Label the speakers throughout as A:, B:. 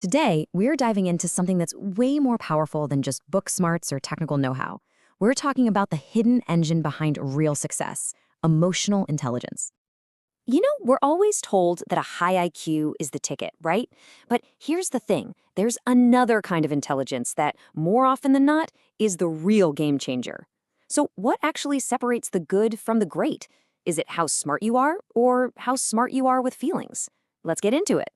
A: Today, we're diving into something that's way more powerful than just book smarts or technical know-how. We're talking about the hidden engine behind real success, emotional intelligence.
B: You know, we're always told that a high IQ is the ticket, right? But here's the thing. There's another kind of intelligence that, more often than not, is the real game changer. So what actually separates the good from the great? Is it how smart you are or how smart you are with feelings? Let's get into it.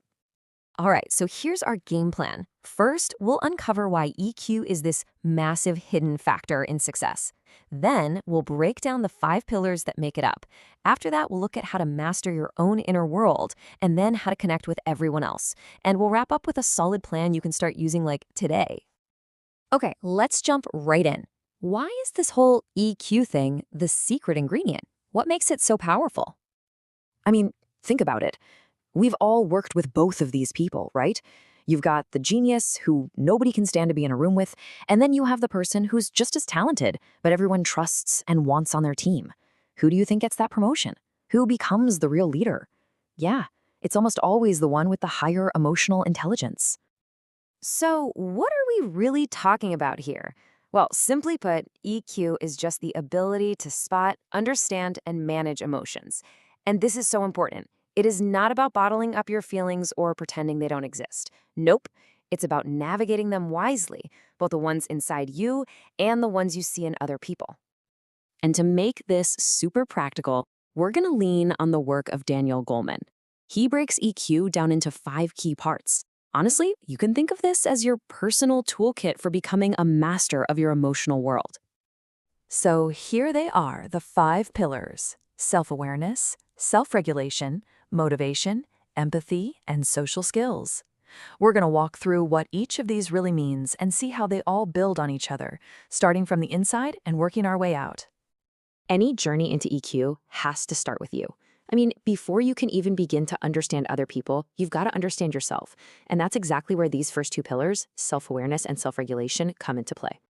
C: All right, so here's our game plan. First, we'll uncover why EQ is this massive hidden factor in success. Then, we'll break down the 5 pillars that make it up. After that, we'll look at how to master your own inner world, and then how to connect with everyone else. And we'll wrap up with a solid plan you can start using like today. Okay, let's jump right in. Why is this whole EQ thing the secret ingredient? What makes it so powerful?
A: I mean, think about it. We've all worked with both of these people, right? You've got the genius who nobody can stand to be in a room with, and then you have the person who's just as talented, but everyone trusts and wants on their team. Who do you think gets that promotion? Who becomes the real leader? Yeah, it's almost always the one with the higher emotional intelligence.
B: So what are we really talking about here? Well, simply put, EQ is just the ability to spot, understand, and manage emotions. And this is so important. It is not about bottling up your feelings or pretending they don't exist. Nope. It's about navigating them wisely, both the ones inside you and the ones you see in other people.
A: And to make this super practical, we're going to lean on the work of Daniel Goleman. He breaks EQ down into 5 key parts. Honestly, you can think of this as your personal toolkit for becoming a master of your emotional world.
C: So here they are, the 5 pillars: self-awareness, self-regulation, motivation, empathy, and social skills. We're going to walk through what each of these really means and see how they all build on each other, starting from the inside and working our way out.
A: Any journey into EQ has to start with you. I mean, before you can even begin to understand other people, you've got to understand yourself. And that's exactly where these first 2 pillars, self-awareness and self-regulation, come into play.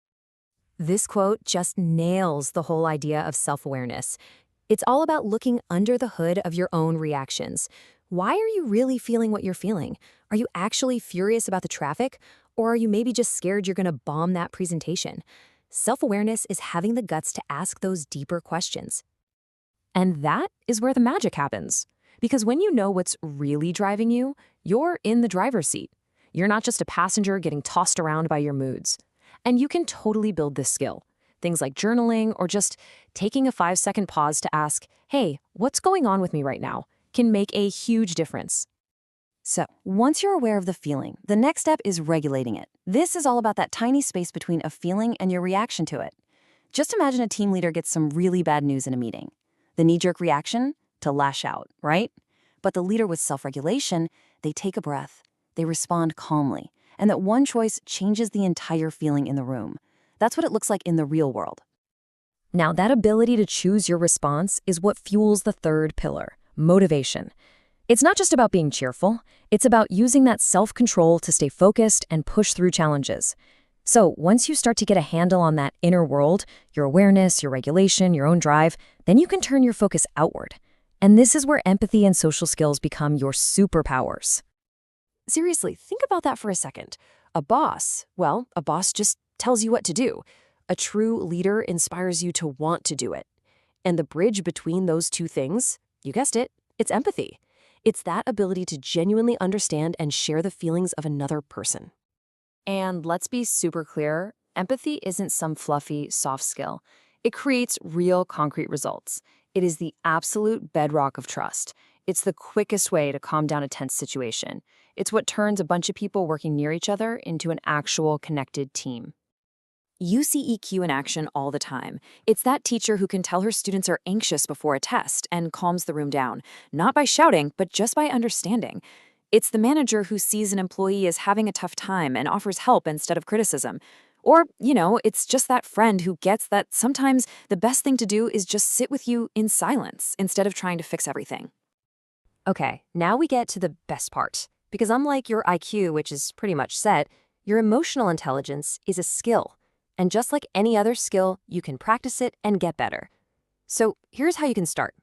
C: This quote just nails the whole idea of self-awareness. It's all about looking under the hood of your own reactions. Why are you really feeling what you're feeling? Are you actually furious about the traffic? Or are you maybe just scared you're going to bomb that presentation? Self-awareness is having the guts to ask those deeper questions.
A: And that is where the magic happens. Because when you know what's really driving you, you're in the driver's seat. You're not just a passenger getting tossed around by your moods. And you can totally build this skill. Things like journaling or just taking a 5-second pause to ask, hey, what's going on with me right now, can make a huge difference.
B: So, once you're aware of the feeling, the next step is regulating it. This is all about that tiny space between a feeling and your reaction to it. Just imagine a team leader gets some really bad news in a meeting. The knee-jerk reaction? To lash out, right? But the leader with self-regulation, they take a breath, they respond calmly, and that one choice changes the entire feeling in the room. That's what it looks like in the real world.
C: Now, that ability to choose your response is what fuels the 3rd pillar, motivation. It's not just about being cheerful, it's about using that self-control to stay focused and push through challenges. So once you start to get a handle on that inner world, your awareness, your regulation, your own drive, then you can turn your focus outward. And this is where empathy and social skills become your superpowers.
A: Seriously, think about that for a second. A boss just tells you what to do. A true leader inspires you to want to do it. And the bridge between those 2 things, you guessed it, it's empathy. It's that ability to genuinely understand and share the feelings of another person. And let's be super clear, empathy isn't some fluffy, soft skill. It creates real, concrete results. It is the absolute bedrock of trust. It's the quickest way to calm down a tense situation. It's what turns a bunch of people working near each other into an actual connected team. You see EQ in action all the time. It's that teacher who can tell her students are anxious before a test and calms the room down, not by shouting, but just by understanding. It's the manager who sees an employee as having a tough time and offers help instead of criticism. Or, it's just that friend who gets that sometimes the best thing to do is just sit with you in silence instead of trying to fix everything.
C: Okay, now we get to the best part. Because unlike your IQ, which is pretty much set, your emotional intelligence is a skill. And just like any other skill, you can practice it and get better. So here's how you can start.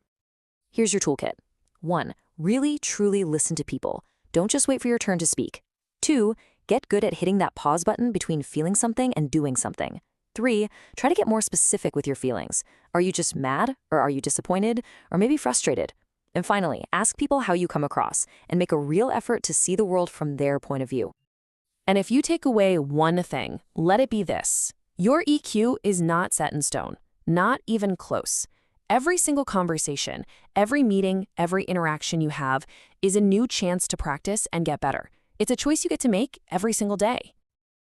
C: Here's your toolkit. 1. Really, truly listen to people. Don't just wait for your turn to speak.
B: 2, get good at hitting that pause button between feeling something and doing something. 3, try to get more specific with your feelings. Are you just mad, or are you disappointed, or maybe frustrated? And finally, ask people how you come across and make a real effort to see the world from their point of view.
A: And if you take away one thing, let it be this. Your EQ is not set in stone, not even close. Every single conversation, every meeting, every interaction you have is a new chance to practice and get better. It's a choice you get to make every single day.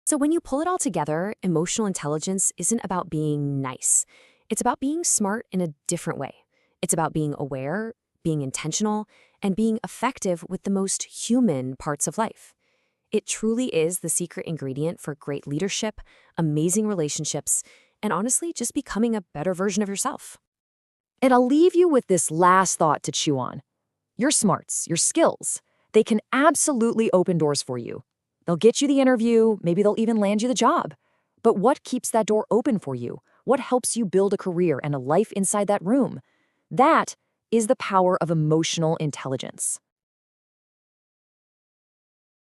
C: So when you pull it all together, emotional intelligence isn't about being nice. It's about being smart in a different way. It's about being aware, being intentional, and being effective with the most human parts of life. It truly is the secret ingredient for great leadership, amazing relationships, and honestly, just becoming a better version of yourself.
B: And I'll leave you with this last thought to chew on. Your smarts, your skills, they can absolutely open doors for you. They'll get you the interview, maybe they'll even land you the job. But what keeps that door open for you? What helps you build a career and a life inside that room? That is the power of emotional intelligence.